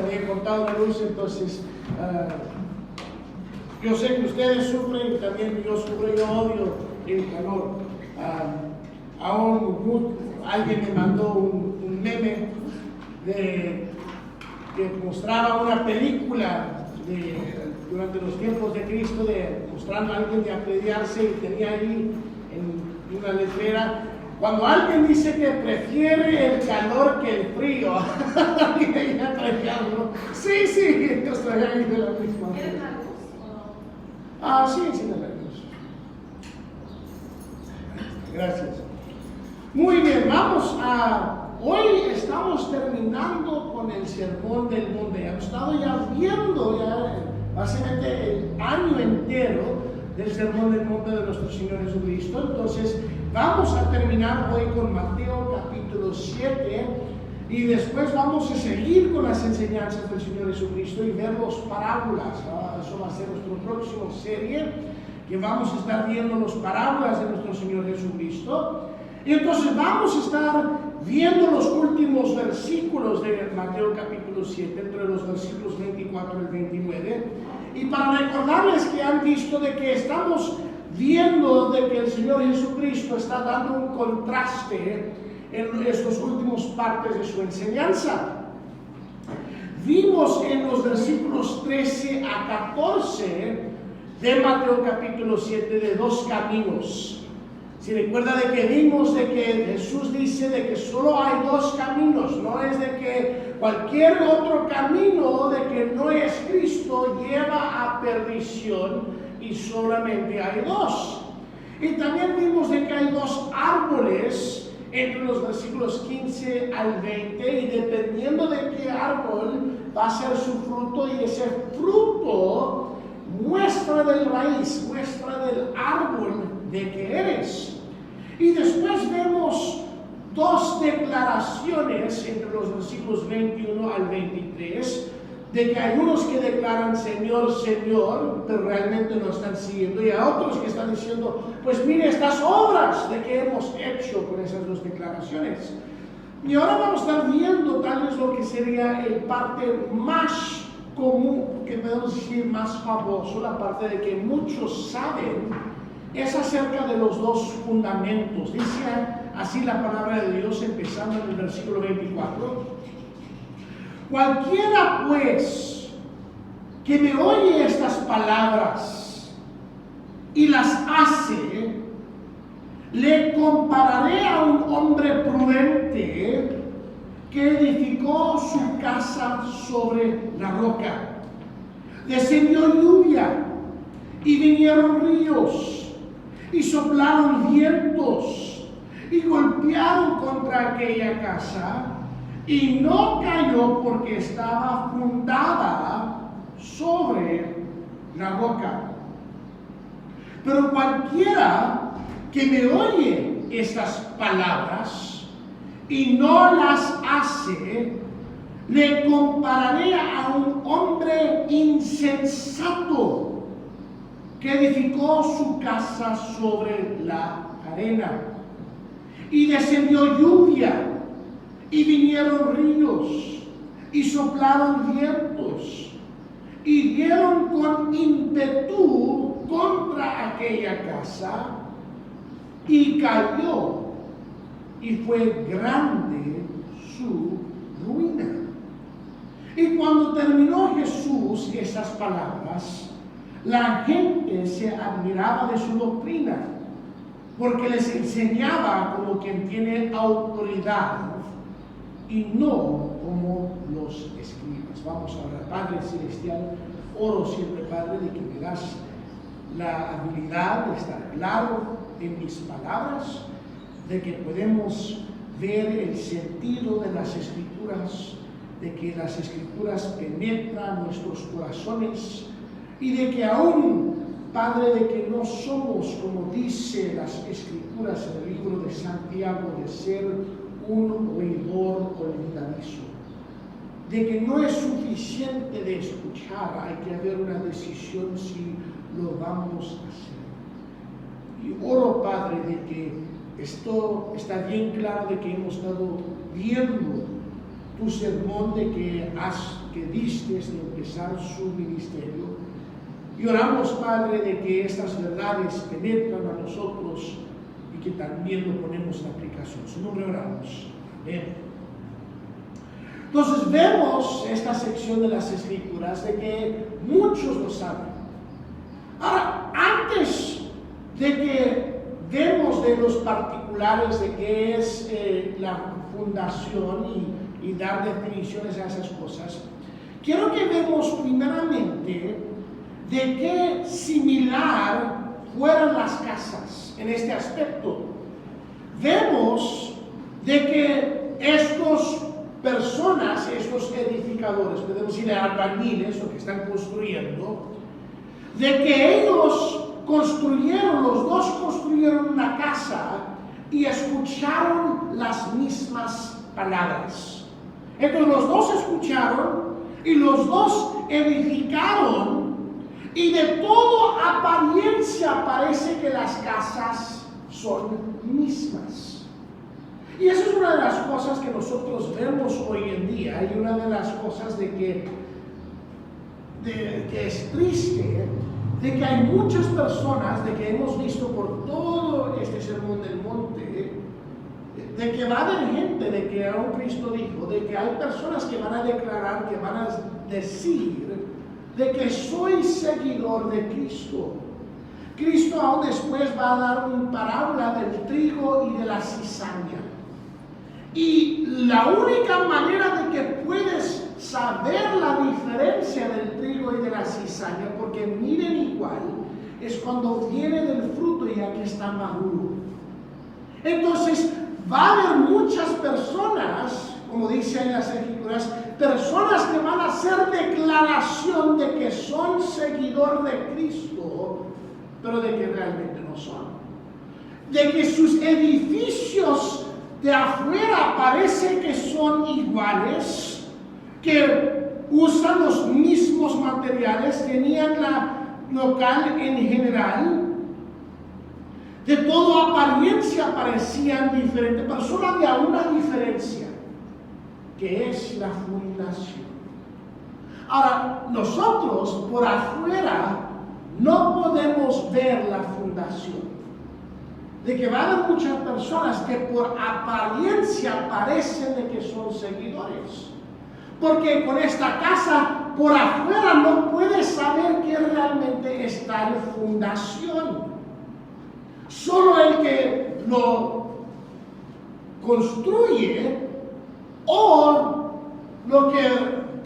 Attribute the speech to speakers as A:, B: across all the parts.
A: había cortado la luz, entonces yo sé que ustedes sufren, también yo sufro, yo odio el calor. Alguien me mandó un meme que mostraba una película durante los tiempos de Cristo, mostrando a alguien de apedrearse, y tenía ahí en una letrera: cuando alguien dice que prefiere el calor que el frío. Sí, yo estoy ahí de la misma manera. Sí, de la luz. Gracias. Muy bien, hoy estamos terminando con el Sermón del Monte. Hemos estado ya viendo básicamente el año entero del Sermón del Monte de nuestro Señor Jesucristo. Entonces vamos a terminar hoy con Mateo capítulo 7 y después vamos a seguir con las enseñanzas del Señor Jesucristo y ver las parábolas. Eso va a ser nuestra próxima serie, que vamos a estar viendo las parábolas de nuestro Señor Jesucristo. Y entonces vamos a estar viendo los últimos versículos de Mateo capítulo 7, entre los versículos 24 y 29. Y para recordarles que han visto de que estamos viendo de que el Señor Jesucristo está dando un contraste en estas últimas partes de su enseñanza. Vimos en los versículos 13 a 14 de Mateo capítulo 7 de dos caminos. Si recuerda de que vimos de que Jesús dice de que solo hay dos caminos, no es de que cualquier otro camino de que no es Cristo lleva a perdición, y solamente hay dos. Y también vimos de que hay dos árboles entre los versículos 15 al 20, y dependiendo de qué árbol va a ser su fruto, y ese fruto muestra del raíz, muestra del árbol de que eres. Y después vemos dos declaraciones entre los versículos 21 al 23, de que hay unos que declaran Señor, Señor, pero realmente no están siguiendo, y a otros que están diciendo, pues mire estas obras de que hemos hecho con esas dos declaraciones. Y ahora vamos a estar viendo tal vez lo que sería el parte más común, que podemos decir más famoso, la parte de que muchos saben, es acerca de los dos fundamentos. Dice así la palabra de Dios, empezando en el versículo 24: cualquiera pues que me oye estas palabras y las hace, le compararé a un hombre prudente que edificó su casa sobre la roca. Descendió lluvia y vinieron ríos y soplaron vientos y golpearon contra aquella casa, y no cayó porque estaba fundada sobre la roca. Pero cualquiera que me oye estas palabras y no las hace, le compararé a un hombre insensato que edificó su casa sobre la arena. Y descendió lluvia, y vinieron ríos, y soplaron vientos, y dieron con ímpetu contra aquella casa, y cayó, y fue grande su ruina. Y cuando terminó Jesús esas palabras, la gente se admiraba de su doctrina, porque les enseñaba como quien tiene autoridad y no como los escribas. Vamos a orar. Padre Celestial, oro siempre, Padre, de que me das la habilidad de estar claro en mis palabras, de que podemos ver el sentido de las Escrituras, de que las Escrituras penetran nuestros corazones, y de que aún, Padre, de que no somos, como dice las Escrituras en el libro de Santiago, de ser un oidor olvidadizo, de que no es suficiente de escuchar, hay que haber una decisión si lo vamos a hacer. Y oro, Padre, de que esto está bien claro, de que hemos estado viendo tu sermón, de que has que diste de empezar su ministerio. Y oramos, Padre, de que estas verdades penetran a nosotros y que también lo ponemos en aplicación. En su nombre oramos. Amén. Entonces vemos esta sección de las Escrituras de que muchos lo saben. Ahora, antes de que vemos de los particulares de qué es la fundación y dar definiciones a esas cosas, quiero que vemos primeramente de qué similar fueran las casas en este aspecto. Vemos de que estos edificadores, podemos decir albañiles o que están construyendo, de que ellos los dos construyeron una casa y escucharon las mismas palabras. Entonces los dos escucharon y los dos edificaron, y de toda apariencia parece que las casas son mismas. Y esa es una de las cosas que nosotros vemos hoy en día, y una de las cosas de que es triste, de que hay muchas personas, de que hemos visto por todo este sermón del monte, de que va a haber gente, de que aún Cristo dijo, de que hay personas que van a declarar, que van a decir, de que soy seguidor de Cristo. Cristo aún después va a dar una parábola del trigo y de la cizaña. Y la única manera de que puedes saber la diferencia del trigo y de la cizaña, porque miren igual, es cuando viene del fruto ya que está maduro. Entonces, va a haber muchas personas, como dice en las Escrituras, personas que van a hacer declaración de que son seguidor de Cristo, pero de que realmente no son. De que sus edificios de afuera parece que son iguales, que usan los mismos materiales, tenían la local en general, de toda apariencia parecían diferentes, pero solo había una diferencia, que es la fundación. Ahora, nosotros por afuera no podemos ver la fundación. De que va a haber muchas personas que por apariencia parecen de que son seguidores. Porque con esta casa por afuera no puedes saber que realmente está en fundación. Solo el que lo construye o lo que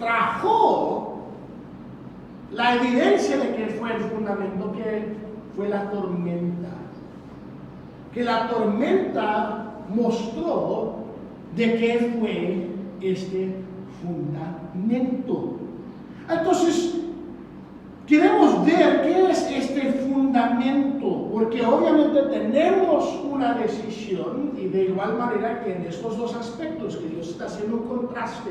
A: trajo la evidencia de que fue el fundamento, que fue la tormenta. Que la tormenta mostró de qué fue este fundamento. Entonces, queremos ver qué es este fundamento, porque obviamente tenemos una decisión, y de igual manera que en estos dos aspectos que Dios está haciendo un contraste.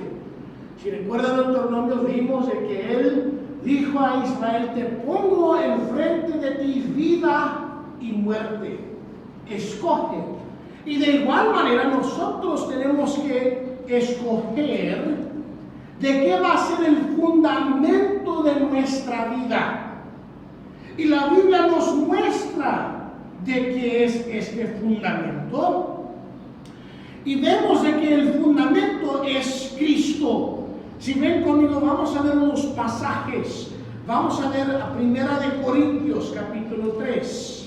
A: Si recuerdan en Deuteronomio vimos de que Él dijo a Israel: te pongo enfrente de ti vida y muerte. Escoge. Y de igual manera nosotros tenemos que escoger de qué va a ser el fundamento de nuestra vida. Y la Biblia nos muestra de qué es este fundamento. Y vemos de que el fundamento es Cristo. Si ven conmigo, vamos a ver unos pasajes. Vamos a ver a 1 Corintios capítulo 3.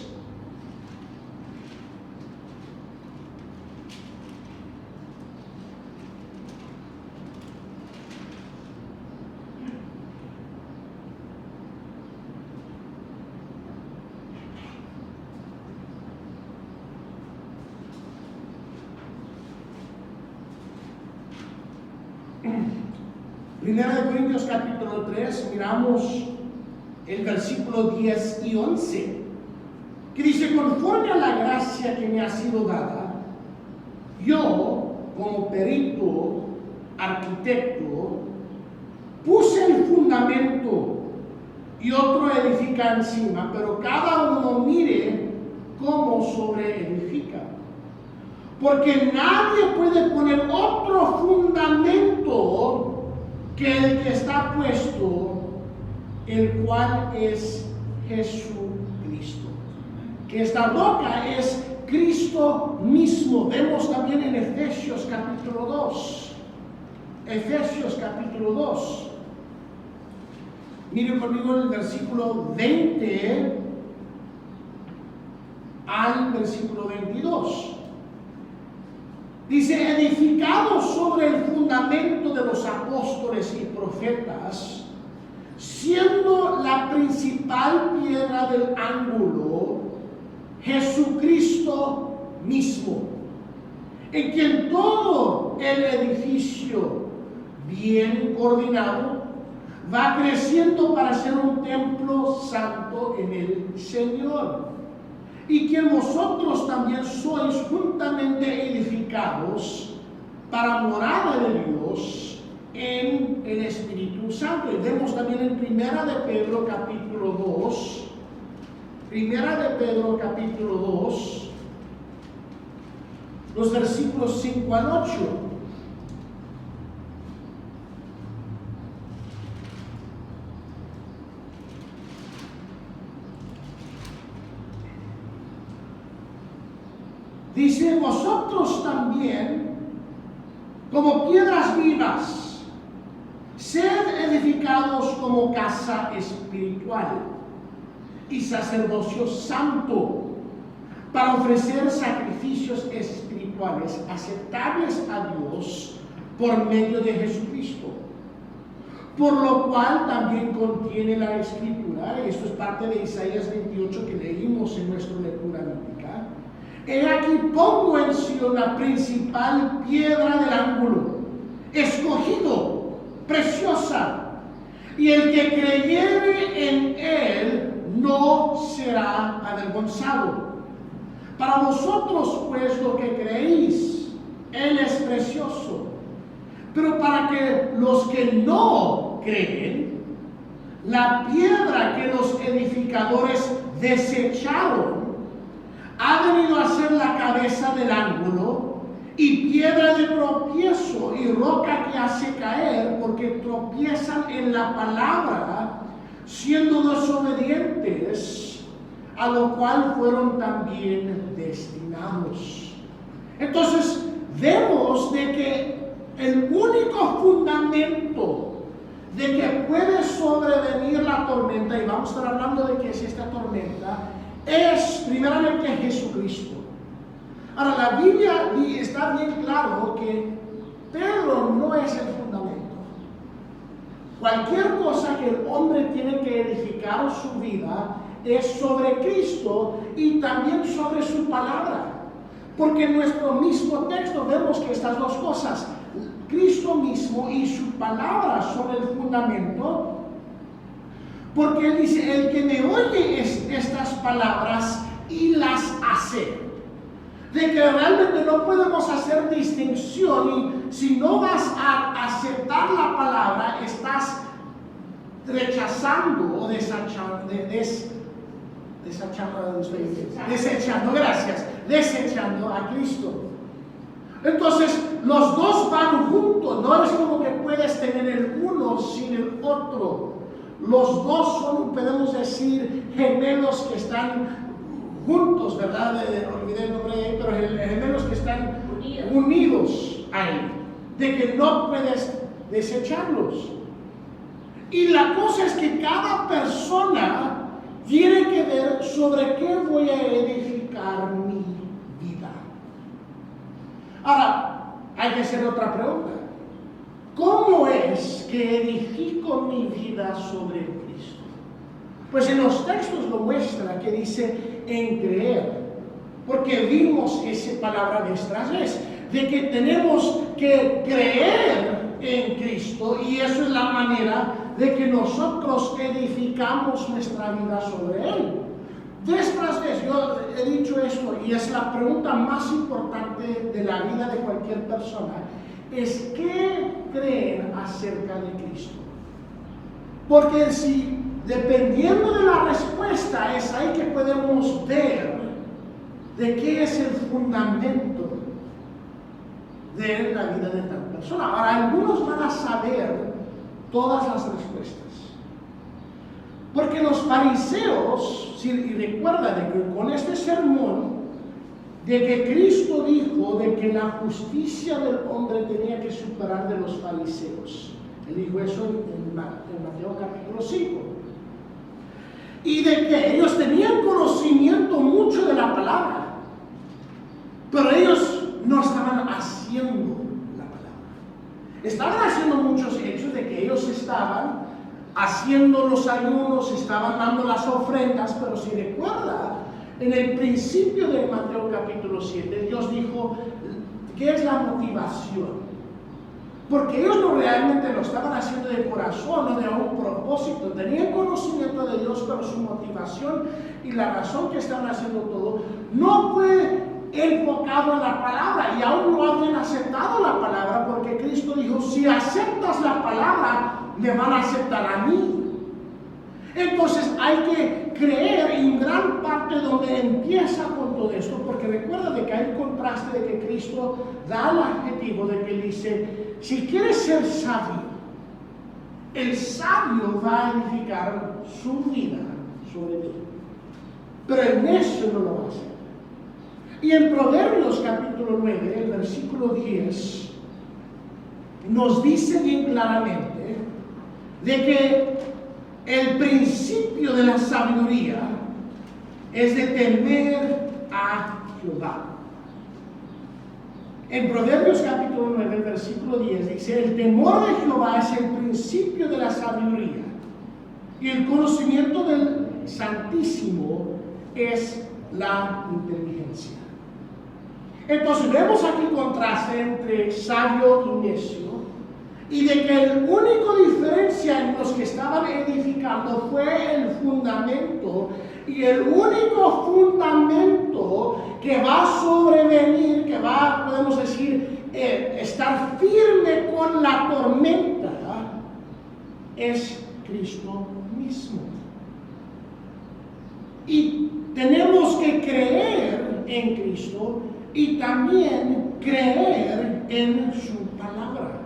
A: Primera de Corintios capítulo 3, miramos el versículo 10 y 11, que dice: conforme a la gracia que me ha sido dada, yo, como perito, arquitecto, puse el fundamento y otro edifica encima, pero cada uno mire cómo sobreedifica. Porque nadie puede poner otro fundamento que el que está puesto, el cual es Jesucristo. Que esta roca es Cristo mismo. Vemos también en Efesios capítulo 2. Efesios capítulo 2. Miren conmigo el versículo 20 al versículo 22. Dice, edificados sobre el fundamento de los apóstoles y profetas, siendo la principal piedra del ángulo Jesucristo mismo, en quien todo el edificio bien coordinado va creciendo para ser un templo santo en el Señor, y que vosotros también sois juntamente edificados para morada de Dios en el Espíritu Santo. Y vemos también en Primera de Pedro capítulo 2, Primera de Pedro capítulo 2, los versículos 5 al 8. Dice, vosotros también, como piedras vivas, sed edificados como casa espiritual y sacerdocio santo, para ofrecer sacrificios espirituales aceptables a Dios por medio de Jesucristo. Por lo cual también contiene la Escritura, y esto es parte de Isaías 28 que leímos en nuestra lectura bíblica. He aquí pongo en Sion la principal piedra del ángulo, escogido, preciosa, y el que creyere en él no será avergonzado. Para vosotros pues lo que creéis, él es precioso, pero para que los que no creen, la piedra que los edificadores desecharon ha venido a ser la cabeza del ángulo y piedra de tropiezo y roca que hace caer, porque tropiezan en la palabra, siendo desobedientes, a lo cual fueron también destinados. Entonces vemos de que el único fundamento de que puede sobrevenir la tormenta, y vamos a estar hablando de qué es esta tormenta, es primeramente Jesucristo. Ahora, la Biblia está bien claro que Pedro no es el fundamento. Cualquier cosa que el hombre tiene que edificar su vida es sobre Cristo y también sobre su palabra. Porque en nuestro mismo texto vemos que estas dos cosas, Cristo mismo y su palabra, son el fundamento. Porque él dice, el que me oye estas palabras y las hace. De que realmente no podemos hacer distinción, y si no vas a aceptar la palabra, estás rechazando o desechando a Cristo. Entonces, los dos van juntos, no es como que puedes tener el uno sin el otro. Los dos son, podemos decir, gemelos que están juntos, ¿verdad? Olvidé el nombre de ahí, pero gemelos que están unidos ahí, de que no puedes desecharlos. Y la cosa es que cada persona tiene que ver sobre qué voy a edificar mi vida. Ahora, hay que hacer otra pregunta. ¿Cómo es que edifico mi vida sobre Cristo? Pues en los textos lo muestra que dice en creer, porque vimos esa palabra vez tras vez, de que tenemos que creer en Cristo, y eso es la manera de que nosotros edificamos nuestra vida sobre Él. Vez tras vez yo he dicho esto, y es la pregunta más importante de la vida de cualquier persona, es ¿qué creen acerca de Cristo? Porque si dependiendo de la respuesta es ahí que podemos ver de qué es el fundamento de la vida de tal persona. Ahora, algunos van a saber todas las respuestas. Porque los fariseos, y recuerda de que con este sermón, de que Cristo dijo de que la justicia del hombre tenía que superar de los fariseos. Él dijo eso en Mateo capítulo 5. Y de que ellos tenían conocimiento mucho de la palabra, pero ellos no estaban haciendo la palabra. Estaban haciendo muchos hechos de que ellos estaban haciendo los ayunos, estaban dando las ofrendas, pero si recuerda, en el principio de Mateo capítulo 7, Dios dijo, ¿qué es la motivación? Porque ellos no realmente lo estaban haciendo de corazón, no de un propósito. Tenían conocimiento de Dios, pero su motivación y la razón que estaban haciendo todo no fue enfocado en la palabra, y aún no habían aceptado la palabra, porque Cristo dijo, si aceptas la palabra, me van a aceptar a mí. Entonces hay que creer en gran parte donde empieza con todo esto, porque recuerda de que hay un contraste de que Cristo da el adjetivo de que dice, si quieres ser sabio, el sabio va a edificar su vida sobre ti, pero el necio no lo va a hacer. Y en Proverbios capítulo 9, el versículo 10, nos dice bien claramente de que el principio de la sabiduría es de temer a Jehová. En Proverbios capítulo 9, versículo 10 dice, el temor de Jehová es el principio de la sabiduría, y el conocimiento del Santísimo es la inteligencia. Entonces vemos aquí contraste entre sabio y necio, y de que el único diferencia en los que estaban edificando fue el fundamento, y el único fundamento que va a sobrevenir, que va, podemos decir, estar firme con la tormenta, es Cristo mismo. Y tenemos que creer en Cristo y también creer en su palabra.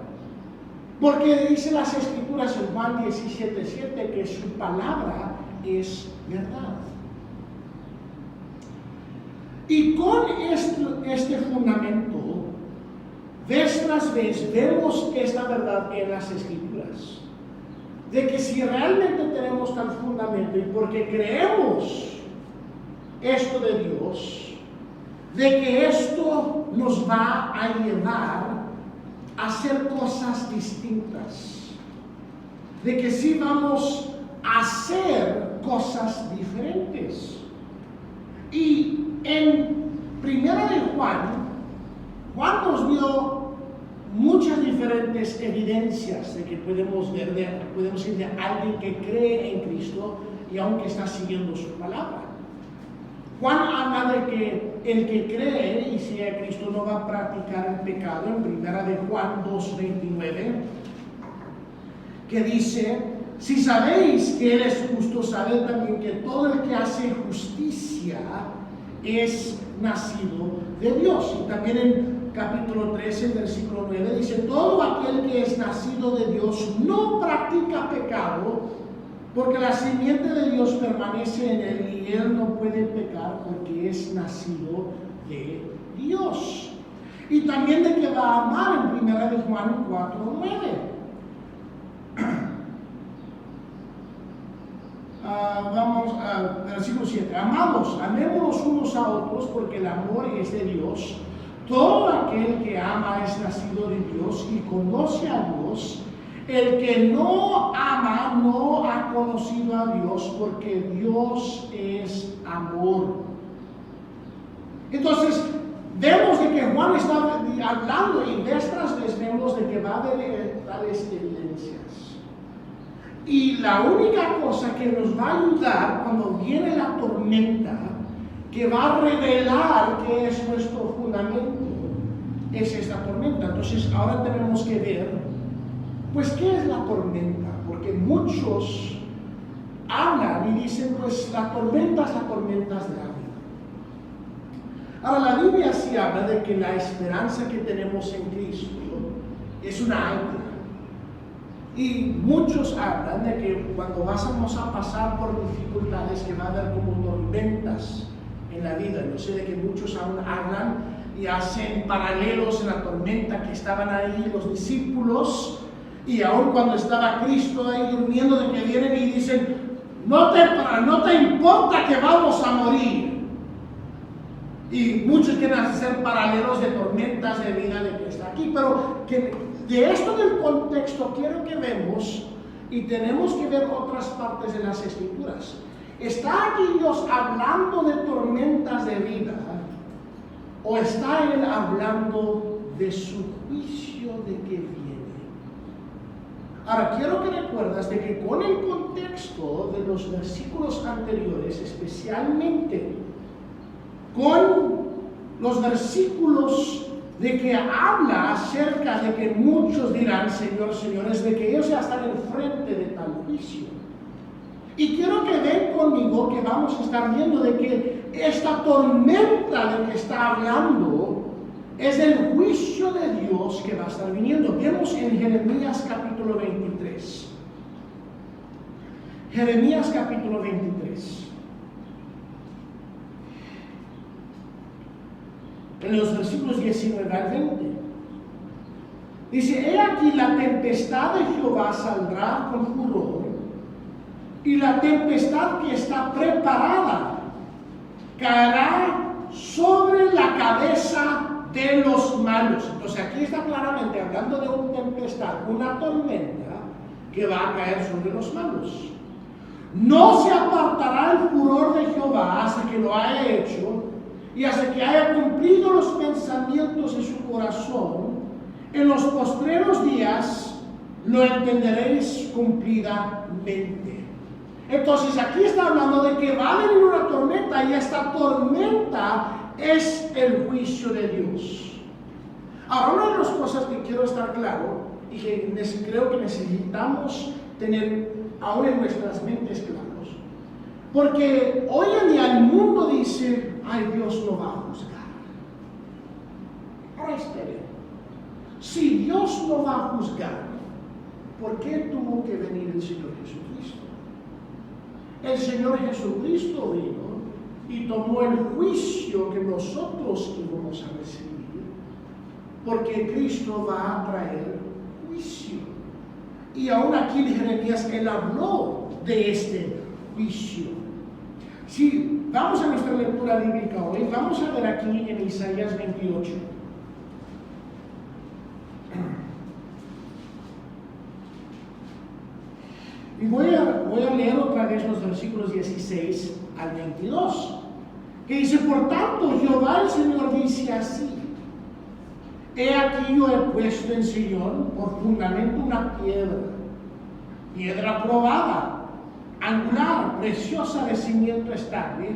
A: Porque dice las Escrituras en Juan 17:7 que su palabra es verdad. Y con este fundamento, vez tras vez, vemos esta verdad en las Escrituras. De que si realmente tenemos tal fundamento y porque creemos esto de Dios, de que esto nos va a llevar a hacer cosas distintas, de que sí vamos a hacer cosas diferentes. Y en Primera de Juan nos dio muchas diferentes evidencias de que podemos ver, podemos ir de alguien que cree en Cristo y aunque está siguiendo su palabra. Juan habla de que el que cree y sigue a Cristo no va a practicar el pecado, en Primera de Juan 2:29, que dice, si sabéis que Él es justo, sabed también que todo el que hace justicia es nacido de Dios. Y también en capítulo 13, versículo 9, dice, todo aquel que es nacido de Dios no practica pecado, porque la simiente de Dios permanece en él y él no puede pecar porque es nacido de Dios. Y también de que va a amar en Primera de Juan 4:9. Vamos al versículo 7. Amados, amémonos unos a otros porque el amor es de Dios. Todo aquel que ama es nacido de Dios y conoce a Dios. El que no ama no ha conocido a Dios porque Dios es amor. Entonces, vemos de que Juan está hablando y vez tras vez vemos de que va a haber tales evidencias. Y la única cosa que nos va a ayudar cuando viene la tormenta, que va a revelar qué es nuestro fundamento, es esta tormenta. Entonces, ahora tenemos que ver, pues, ¿qué es la tormenta? Porque muchos hablan y dicen, pues, la tormenta es la tormenta de la vida. Ahora, la Biblia sí habla de que la esperanza que tenemos en Cristo es una ancla. Y muchos hablan de que cuando vamos a pasar por dificultades, que va a haber como tormentas en la vida. Yo sé de que muchos aún hablan y hacen paralelos en la tormenta que estaban ahí los discípulos, y aún cuando estaba Cristo ahí durmiendo, de que vienen y dicen, no te importa que vamos a morir. Y muchos quieren hacer paralelos de tormentas de vida de que está aquí, pero que de esto del contexto quiero que vemos, y tenemos que ver otras partes de las Escrituras. ¿Está aquí Dios hablando de tormentas de vida, o está Él hablando de su juicio de que viene? Ahora, quiero que recuerdas de que con el contexto de los versículos anteriores, especialmente con los versículos de que habla acerca de que muchos dirán, Señor, Señor, es de que ellos ya están enfrente de tal juicio. Y quiero que vean conmigo que vamos a estar viendo de que esta tormenta de que está hablando es el juicio de Dios que va a estar viniendo. Vemos en Jeremías capítulo 23. Jeremías capítulo 23. En los versículos 19 al 20. Dice, he aquí la tempestad de Jehová saldrá con furor, y la tempestad que está preparada caerá sobre la cabeza de los malos. Entonces aquí está claramente hablando de una tempestad, una tormenta que va a caer sobre los malos. No se apartará el furor de Jehová hasta que lo haya hecho, y hasta que haya cumplido los pensamientos de su corazón. En los postreros días lo entenderéis cumplidamente. Entonces aquí está hablando de que va a venir una tormenta, y esta tormenta es el juicio de Dios. Ahora, una de las cosas que quiero estar claro, y que creo que necesitamos tener aún en nuestras mentes claros, porque hoy en día el mundo dice, ay, Dios no va a juzgar. Ahora esperen, si Dios no va a juzgar, ¿por qué tuvo que venir el Señor Jesucristo? El Señor Jesucristo vino y tomó el juicio que nosotros íbamos a recibir, porque Cristo va a traer juicio. Y aún aquí en Jeremías Él habló de este juicio. Si vamos a nuestra lectura bíblica hoy, vamos a ver aquí en Isaías 28. Y voy a leer otra vez los versículos 16 al 22, que dice, por tanto, Jehová el Señor dice así, he aquí yo he puesto en Sion por fundamento una piedra probada, angular, preciosa de cimiento estable.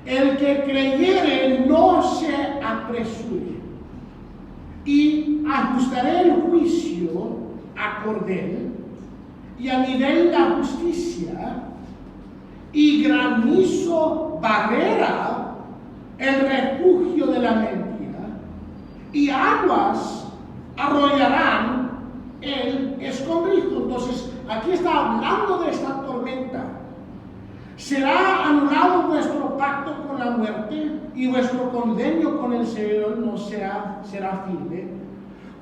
A: El que creyere no se apresure, y ajustaré el juicio a cordel, y a nivel la justicia, y granizo barrera el refugio de la mentira, y aguas arrollarán el escondrijo. Entonces, aquí está hablando de esta tormenta. Será anulado vuestro pacto con la muerte, y vuestro convenio con el Señor no será firme.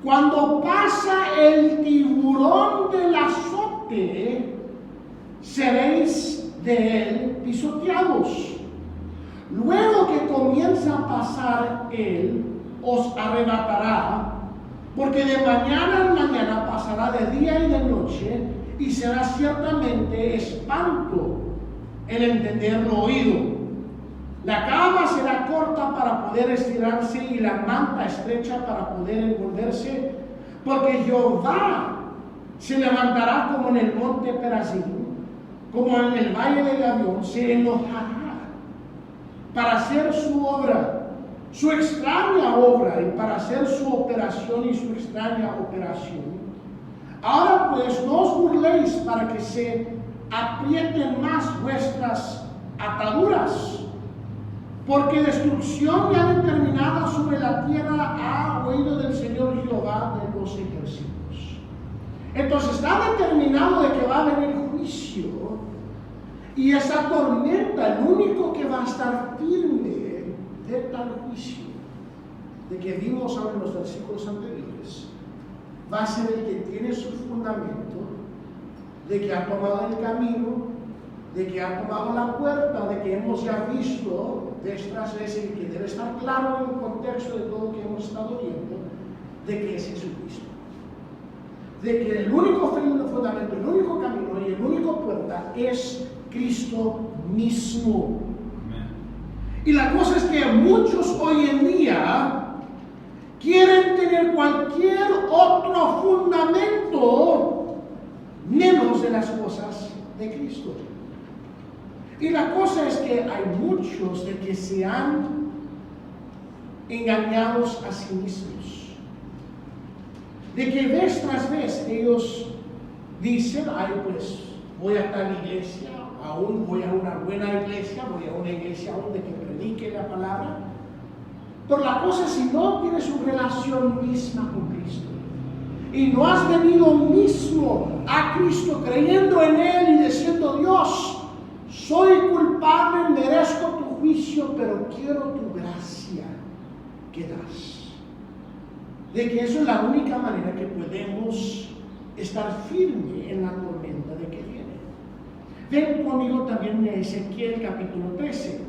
A: Cuando pasa el tiburón del azote, seréis de él pisoteados. Luego que comienza a pasar él, os arrebatará, porque de mañana en mañana pasará de día y de noche, y será ciertamente espanto el entender lo oído. La cama será corta para poder estirarse, y la manta estrecha para poder envolverse, porque Jehová se levantará como en el monte Perazim, como en el valle de Gabión, se enojará para hacer su obra, su extraña obra, y para hacer su operación y su extraña operación. Ahora pues no os burléis para que se aprieten más vuestras ataduras, porque destrucción ya determinada sobre la tierra ha oído del Señor Jehová de los ejércitos. Entonces está determinado de que va a venir juicio, y esa tormenta, el único que va a estar firme de tal juicio, de que vimos ahora en los versículos anteriores, va a ser el que tiene su fundamento, de que ha tomado el camino, de que ha tomado la puerta, de que hemos ya visto vez tras vez, y que debe estar claro en el contexto de todo lo que hemos estado viendo, de que es Jesucristo. De que el único fundamento, el único camino y el único puerta es Cristo mismo. Y la cosa es que muchos hoy en día quieren tener cualquier otro fundamento menos de las cosas de Cristo. Y la cosa es que hay muchos de que se han engañados a sí mismos. De que vez tras vez ellos dicen, ay, pues voy a tal iglesia, aún voy a una buena iglesia, voy a una iglesia aún de que predique la palabra. Pero la cosa es, si no tienes una relación misma con Cristo y no has venido mismo a Cristo creyendo en Él y diciendo, Dios, soy culpable, merezco tu juicio, pero quiero tu gracia que das. De que eso es la única manera que podemos estar firmes en la tormenta de que viene. Ven conmigo también en Ezequiel capítulo 13.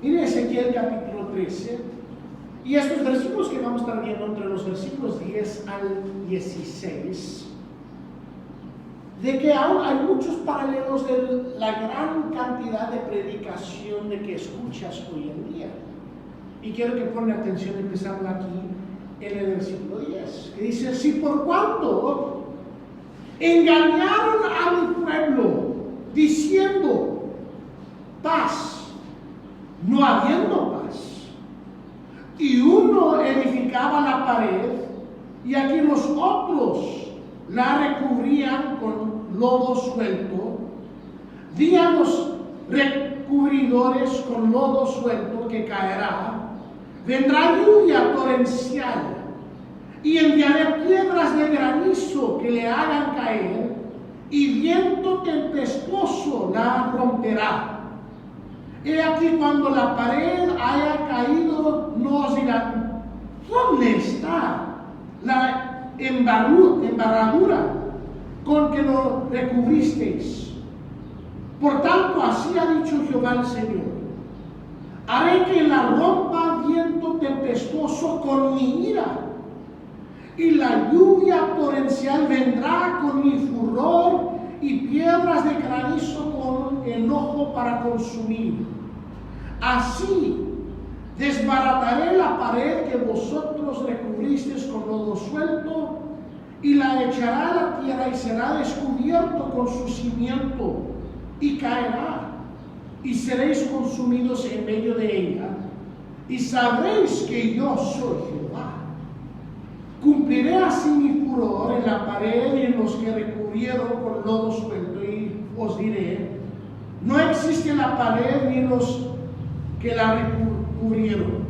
A: Mire Ezequiel capítulo 13. Y estos versículos que vamos a estar viendo entre los versículos 10 al 16, de que aún hay muchos paralelos de la gran cantidad de predicación de que escuchas hoy en día. Y quiero que pongan atención empezando aquí en el versículo 10, que dice, si por cuanto engañaron a mi pueblo diciendo paz, no habiendo paz, y uno edificaba la pared, y aquí los otros la recubrían con lodo suelto, dían los recubridores con lodo suelto que caerá, vendrá lluvia torrencial, y enviaré piedras de granizo que le hagan caer, y viento tempestuoso la romperá. He aquí cuando la pared haya caído, no os dirán, ¿dónde está la embarradura con que lo recubristeis? Por tanto, así ha dicho Jehová el Señor, haré que la rompa viento tempestuoso con mi ira, y la lluvia torrencial vendrá con mi furor, y piedras de granizo con enojo para consumir. Así desbarataré la pared que vosotros recubristeis con lodo suelto, y la echará a la tierra, y será descubierto con su cimiento, y caerá, y seréis consumidos en medio de ella, y sabréis que yo soy Jehová. Cumpliré así mi furor en la pared y en los que recubrieron con lodo suelto, y os diré, no existe la pared ni los que la recubrieron.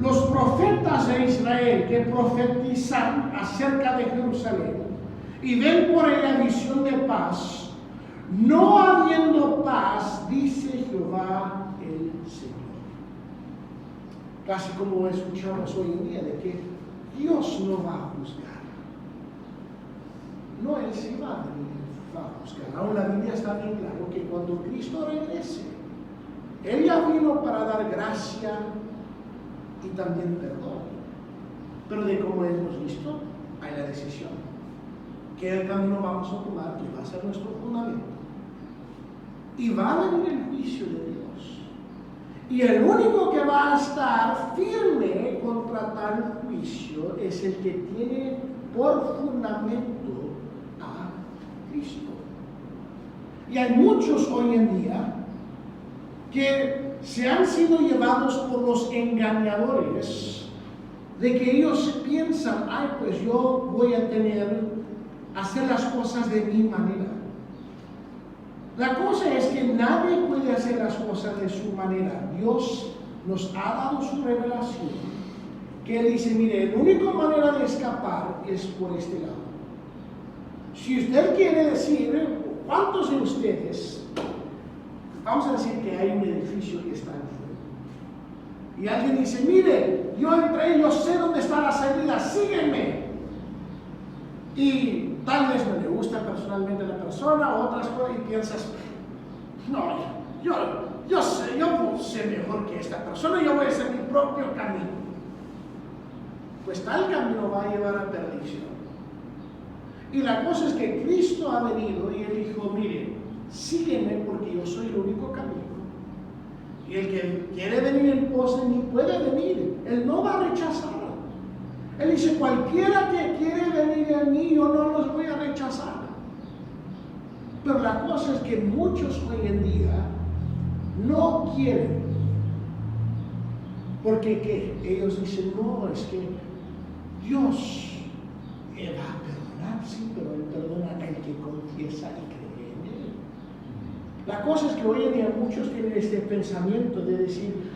A: Los profetas de Israel que profetizan acerca de Jerusalén y ven por ella visión de paz, no habiendo paz, dice Jehová el Señor. Casi como escuchamos hoy en día de que Dios no va a juzgar. No, Él sí va a juzgar. Aún la Biblia está bien claro que cuando Cristo regrese, Él ya vino para dar gracia y también perdón. Pero de como hemos visto, hay la decisión. ¿Qué camino vamos a tomar? Que va a ser nuestro fundamento. Y va a venir el juicio de Dios. Y el único que va a estar firme contra tal juicio es el que tiene por fundamento a Cristo. Y hay muchos hoy en día que se han sido llevados por los engañadores, de que ellos piensan, ay, pues yo voy a hacer las cosas de mi manera. La cosa es que nadie puede hacer las cosas de su manera. Dios nos ha dado su revelación, que Él dice, mire, la única manera de escapar es por este lado. Si usted quiere decir, ¿cuántos de ustedes, vamos a decir que hay un edificio que está en fuego, y alguien dice, mire, yo entré, yo sé dónde está la salida, sígueme, y tal vez no le gusta personalmente a la persona o otras cosas, y piensas, no, yo sé mejor que esta persona, yo voy a hacer mi propio camino. Pues tal camino va a llevar a perdición. Y la cosa es que Cristo ha venido y Él dijo, mire, sígueme porque yo soy el único camino. Y el que quiere venir en pos de mí puede venir. Él no va a rechazar. Él dice, cualquiera que quiere venir a mí, yo no los voy a rechazar. Pero la cosa es que muchos hoy en día no quieren. Porque ¿qué? Ellos dicen, no, es que Dios va a perdonar, sí, pero Él perdona al que confiesa y cree en Él. La cosa es que hoy en día muchos tienen este pensamiento de decir,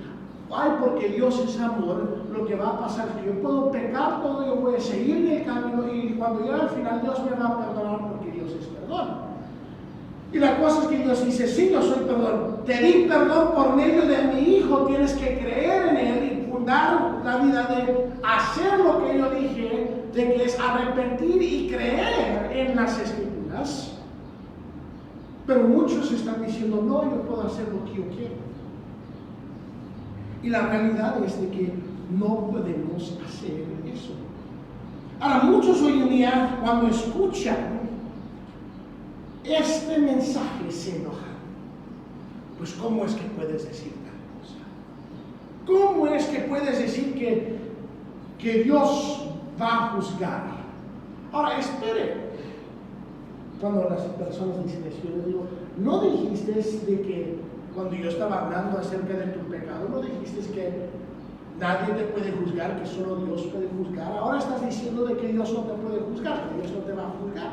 A: ay, porque Dios es amor, lo que va a pasar es que yo puedo pecar todo, yo voy a seguir en el camino y cuando llegue al final Dios me va a perdonar porque Dios es perdón. Y la cosa es que Dios dice, sí, yo soy perdón. Te di perdón por medio de mi Hijo, tienes que creer en Él y fundar la vida de hacer lo que yo dije, de que es arrepentir y creer en las Escrituras. Pero muchos están diciendo, no, yo puedo hacer lo que yo quiero. Y la realidad es de que no podemos hacer eso. Ahora, muchos hoy en día, cuando escuchan este mensaje, se enojan. Pues, ¿cómo es que puedes decir tal cosa? ¿Cómo es que puedes decir que Dios va a juzgar? Ahora, espere. Cuando las personas dicen eso, yo les digo, ¿no dijiste de que cuando yo estaba hablando acerca de tu pecado, no dijiste que nadie te puede juzgar, que solo Dios puede juzgar? Ahora estás diciendo de que Dios no te puede juzgar, que Dios no te va a juzgar.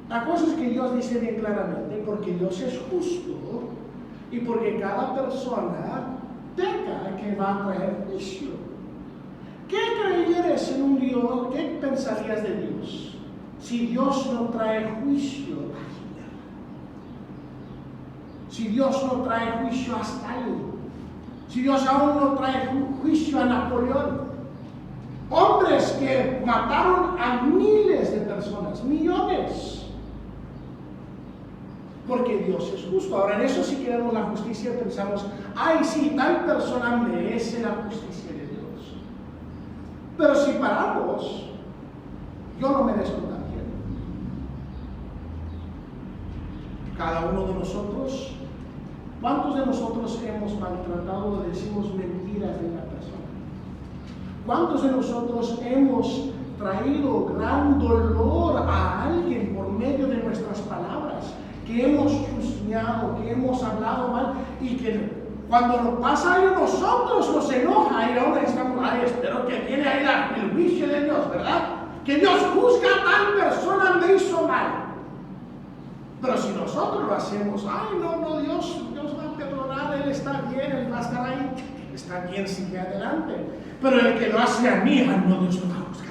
A: La cosa es que Dios dice bien claramente, porque Dios es justo y porque cada persona peca que va a traer juicio. ¿Qué creyeres en un Dios? ¿Qué pensarías de Dios si Dios no trae juicio a Hitler? Si Dios no trae juicio a Stalin, si Dios aún no trae juicio a Napoleón, hombres que mataron a miles de personas, millones, porque Dios es justo. Ahora, en eso si queremos la justicia, pensamos, ay, sí, tal persona merece la justicia de Dios. Pero si paramos, yo no merezco también. Cada uno de nosotros, ¿cuántos de nosotros hemos maltratado o decimos mentiras de una persona? ¿Cuántos de nosotros hemos traído gran dolor a alguien por medio de nuestras palabras? Que hemos chusmeado, que hemos hablado mal y que cuando nos pasa a nosotros nos enoja y ahora estamos, ay, espero que viene ahí el juicio de Dios, ¿verdad? Que Dios juzga a tal persona, me hizo mal. Pero si nosotros lo hacemos, ay, no, Dios va a perdonar, Él está bien, Él va a estar ahí, está bien, sigue adelante. Pero el que lo hace a mí, no, Dios lo va a juzgar.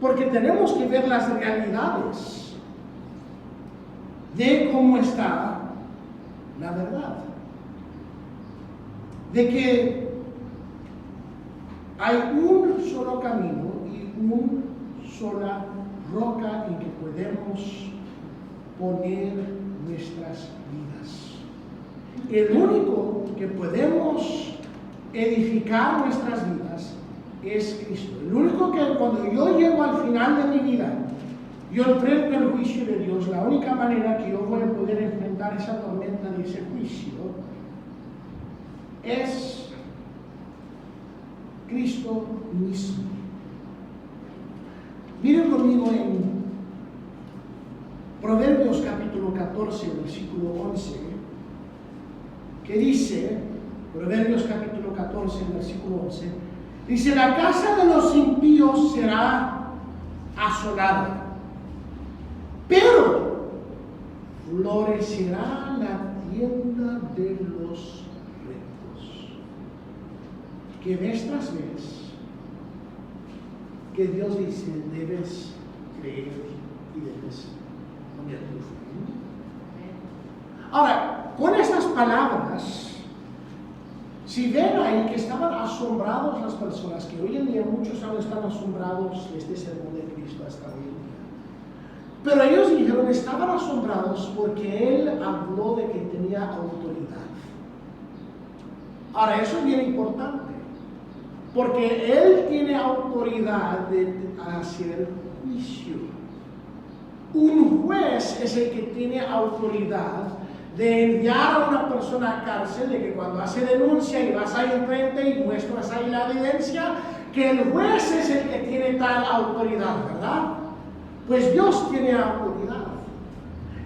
A: Porque tenemos que ver las realidades de cómo está la verdad. De que hay un solo camino y una sola roca en que podemos poner nuestras vidas. El único que podemos edificar nuestras vidas es Cristo. El único que cuando yo llego al final de mi vida, yo enfrento el juicio de Dios, la única manera que yo voy a poder enfrentar esa tormenta de ese juicio es Cristo mismo. Miren conmigo en Proverbios capítulo 14, versículo 11, que dice, Proverbios capítulo 14, versículo 11, dice, la casa de los impíos será asolada, pero florecerá la entienda de los retos que vez tras vez que Dios dice debes creer y debes poner tu fe. Ahora, con estas palabras, si ven ahí que estaban asombrados las personas, que hoy en día muchos aún están asombrados de este sermón de Cristo hasta hoy en día, pero ellos dijeron, estaban asombrados porque Él habló de que tenía autoridad. Ahora, eso es bien importante, porque Él tiene autoridad de hacer juicio. Un juez es el que tiene autoridad de enviar a una persona a cárcel, de que cuando hace denuncia y vas ahí enfrente y muestras ahí la evidencia, que el juez es el que tiene tal autoridad, ¿verdad? Pues Dios tiene autoridad.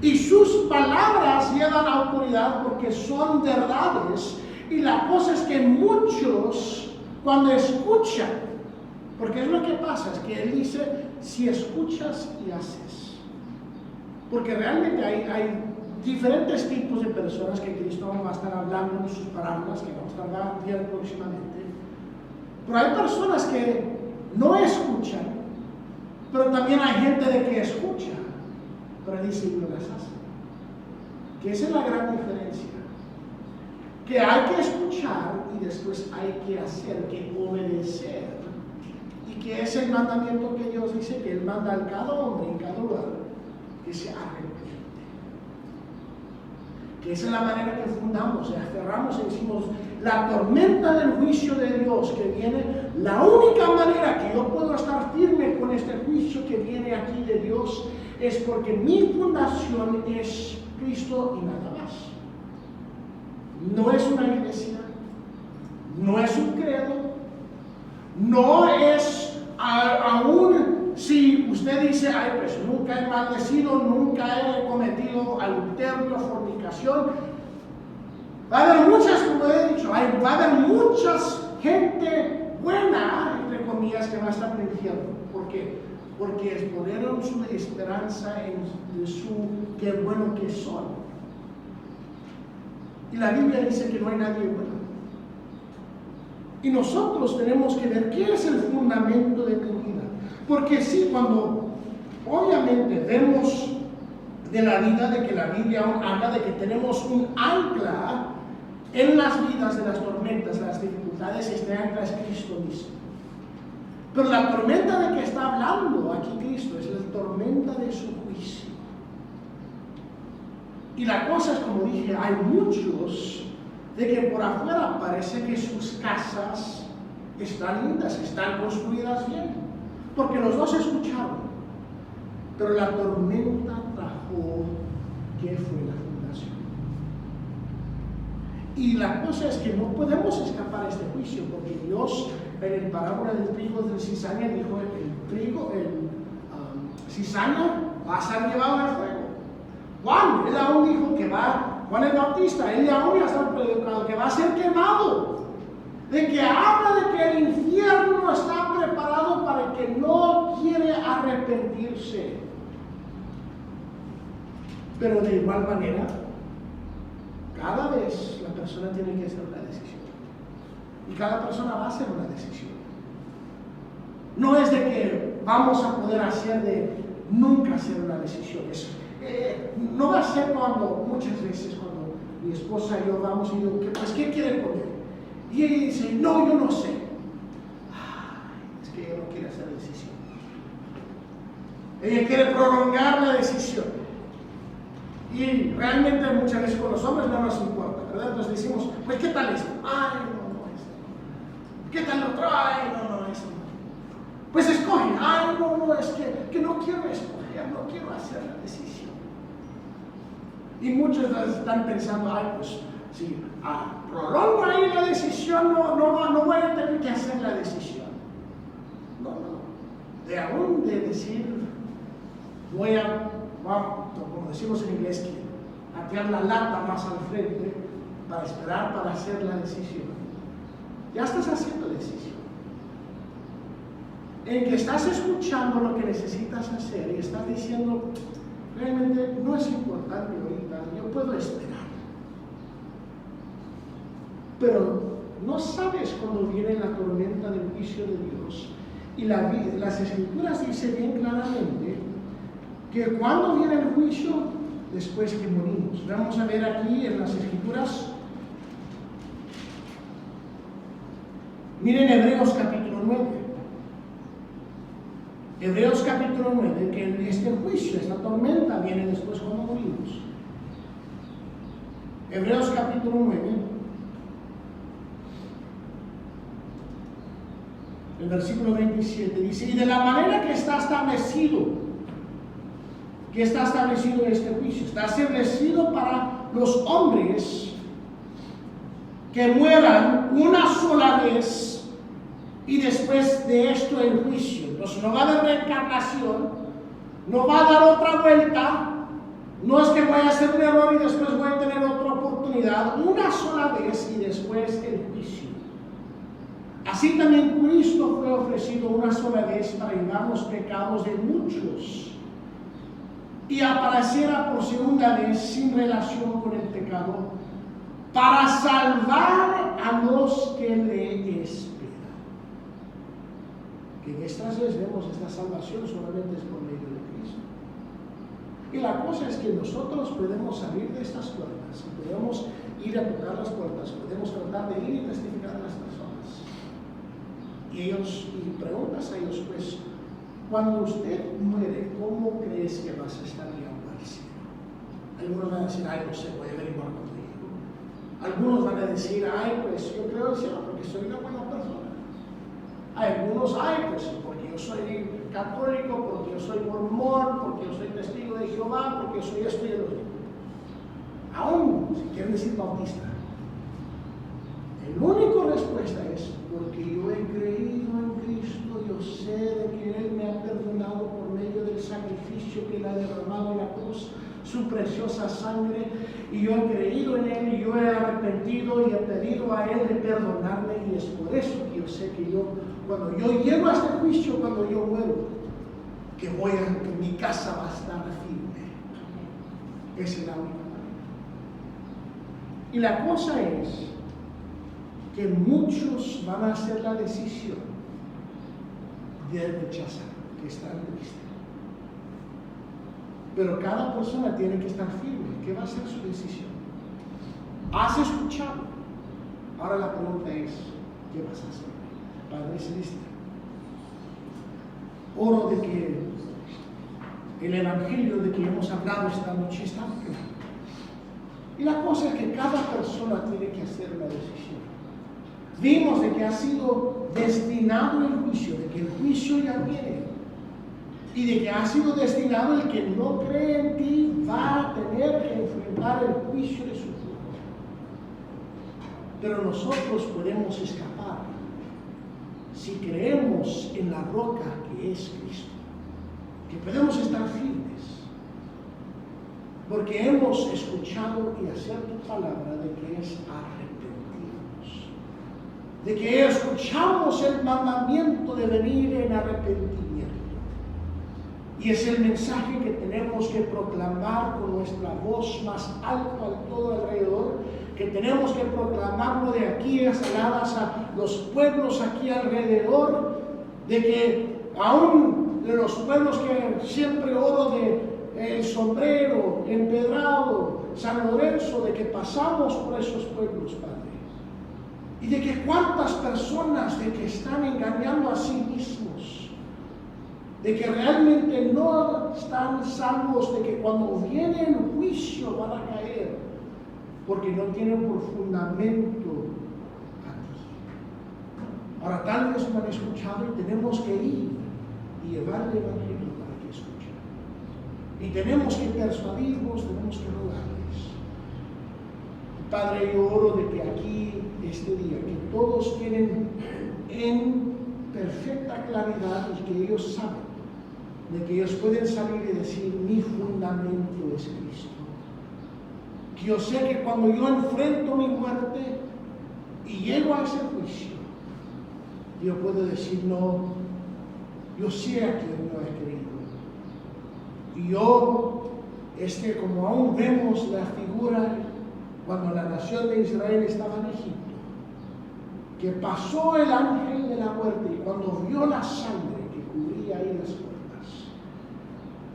A: Y sus palabras llevan autoridad porque son verdades. Y la cosa es que muchos, cuando escuchan, porque es lo que pasa, es que Él dice, si escuchas y haces. Porque realmente hay diferentes tipos de personas que Cristo va a estar hablando en sus parábolas, que vamos a estar viendo próximamente. Pero hay personas que no escuchan, pero también hay gente de que escucha, pero dice y no las hace. Que esa es la gran diferencia. Que hay que escuchar y después hay que hacer, que obedecer. Y que es el mandamiento que Dios dice que Él manda a cada hombre en cada lugar, que se arrepiente. Que esa es la manera que fundamos, aferramos y decimos, la tormenta del juicio de Dios que viene, la única manera que yo puedo estar firme con este juicio que viene aquí de Dios es porque mi fundación es Cristo y nada más. No es una iglesia, no es un credo, no es aún si usted dice, ay, pues nunca he maldecido, nunca he cometido adulterio, fornicación. Va a haber muchas, como he dicho, va a haber muchas gente buena, entre comillas, que va a estar en el infierno. ¿Por qué? Porque ponieron su esperanza en su qué bueno que son. Y la Biblia dice que no hay nadie bueno. Y nosotros tenemos que ver qué es el fundamento de tu vida. Porque sí, cuando obviamente vemos de la vida, de que la Biblia aún habla de que tenemos un ancla en las vidas de las tormentas, las dificultades, este ancla es Cristo mismo. Pero la tormenta de que está hablando aquí Cristo es la tormenta de su juicio. Y la cosa es, como dije, hay muchos de que por afuera parece que sus casas están lindas, están construidas bien, porque los dos escucharon. Pero la tormenta trajo, ¿qué fue la fundación? Y la cosa es que no podemos escapar a este juicio, porque Dios, en el parábola del trigo y del cizaña, dijo, cizaña va a ser llevado al fuego. Juan, él aún dijo que Juan el Bautista, él aún ya está predicado, que va a ser quemado. De que habla de que el infierno está preparado para el que no quiere arrepentirse. Pero de igual manera, cada vez la persona tiene que hacer una decisión. Y cada persona va a hacer una decisión. No es de que vamos a poder hacer de nunca hacer una decisión. No va a ser cuando, muchas veces, cuando mi esposa y yo vamos y digo, pues, ¿qué quiere comer? Y ella dice, no, yo no sé. Es que ella no quiere hacer la decisión. Ella quiere prolongar la decisión. Y realmente muchas veces con los hombres no nos importa, ¿verdad? Entonces decimos, pues, ¿qué tal esto? Ay, no, esto. ¿Qué tal lo otro? Ay, no, esto no. Pues escogen, ay, no, es que no quiero escoger, no quiero hacer la decisión. Y muchos están pensando, ay, pues, si prolongo ahí la decisión, no voy a tener que hacer la decisión. No. De aún de decir, como decimos en inglés, que atear la lata más al frente para esperar para hacer la decisión. Ya estás haciendo la decisión. En que estás escuchando lo que necesitas hacer y estás diciendo, realmente no es importante ahorita, yo puedo esperar. Pero no sabes cuándo viene la tormenta del juicio de Dios. Y las Escrituras dicen bien claramente que cuando viene el juicio, después que morimos. Vamos a ver aquí en las Escrituras. Miren Hebreos capítulo 9. Hebreos capítulo 9, que este juicio, esta tormenta viene después cuando morimos. Hebreos capítulo 9, el versículo 27 dice: y de la manera que está establecido este juicio, está establecido para los hombres que mueran una sola vez y después de esto el juicio. Entonces no va a haber reencarnación, no va a dar otra vuelta. No es que voy a hacer un error y después voy a tener otra oportunidad. Una sola vez y después el juicio. Así también Cristo fue ofrecido una sola vez para llevar los pecados de muchos y apareciera por segunda vez sin relación con el pecado para salvar a los que le esperan. Que en estas veces vemos esta salvación solamente es por medio de Cristo. Y la cosa es que nosotros podemos salir de estas puertas, podemos ir a tocar las puertas, podemos tratar de ir y testificar a las personas. Y preguntas a ellos, pues, cuando usted muere, ¿cómo crees que vas a estar llegando al cielo? Algunos van a decir, ay, no sé, voy a averiguar contigo. Algunos van a decir, ay, pues yo creo en el cielo porque soy una buena persona. Hay algunos, ay, pues porque yo soy católico, porque yo soy mormón, porque yo soy testigo de Jehová, porque yo soy esto y lo otro. Aún, si quieren decir bautista, la única respuesta es porque yo he creído en Cristo, yo sé de que Él me ha perdonado por medio del sacrificio que Él ha derramado en la cruz, su preciosa sangre, y yo he creído en Él, y yo he arrepentido y he pedido a Él de perdonarme, y es por eso que yo sé que cuando yo llego a este juicio, cuando yo muero, que mi casa va a estar firme. Esa es la única manera. Y la cosa es que muchos van a hacer la decisión de rechazar, que están tristes. Pero cada persona tiene que estar firme. ¿Qué va a ser su decisión? ¿Has escuchado? Ahora la pregunta es, ¿qué vas a hacer? Padre Celestial, oro de que el evangelio de que hemos hablado esta noche está claro. Y la cosa es que cada persona tiene que hacer una decisión. Vimos de que ha sido destinado el juicio, de que el juicio ya viene, y de que ha sido destinado el que no cree en ti va a tener que enfrentar el juicio de su Dios. Pero nosotros podemos escapar si creemos en la roca que es Cristo, que podemos estar firmes, porque hemos escuchado y hacer tu palabra de que es arrepentirnos, de que escuchamos el mandamiento de venir en arrepentimiento. Y es el mensaje que tenemos que proclamar con nuestra voz más alta a todo alrededor, que tenemos que proclamarlo de aquí a los pueblos aquí alrededor, de que aún de los pueblos que siempre oro de El Sombrero, Empedrado, San Lorenzo, de que pasamos por esos pueblos, Padre. Y de que cuántas personas de que están engañando a sí mismos, de que realmente no están salvos, de que cuando viene el juicio van a caer, porque no tienen por fundamento a ti. Ahora tal vez no han escuchado y tenemos que ir y llevar el evangelio para que escuchen. Y tenemos que persuadirlos, tenemos que rogarles. Padre, yo oro de que aquí, este día, que todos tienen en perfecta claridad y que ellos saben de que ellos pueden salir y decir, mi fundamento es Cristo. Que yo sé que cuando yo enfrento mi muerte y llego a ese juicio, yo puedo decir, no, yo sé a quien no he creído. Y yo, como aún vemos la figura cuando la nación de Israel estaba en Egipto, que pasó el ángel de la muerte y cuando vio la sangre que cubría ahí las puertas,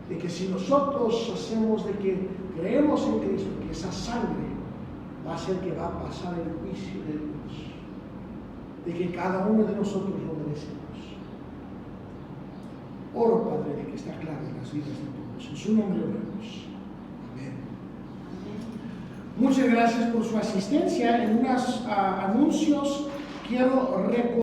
A: de que si nosotros hacemos de que creemos en Cristo, que esa sangre va a ser que va a pasar el juicio de Dios, de que cada uno de nosotros lo merecemos. Oro, Padre, de que está claro en las vidas de todos. En su nombre oramos. Amén. Muchas gracias por su asistencia. En unos anuncios quiero recordar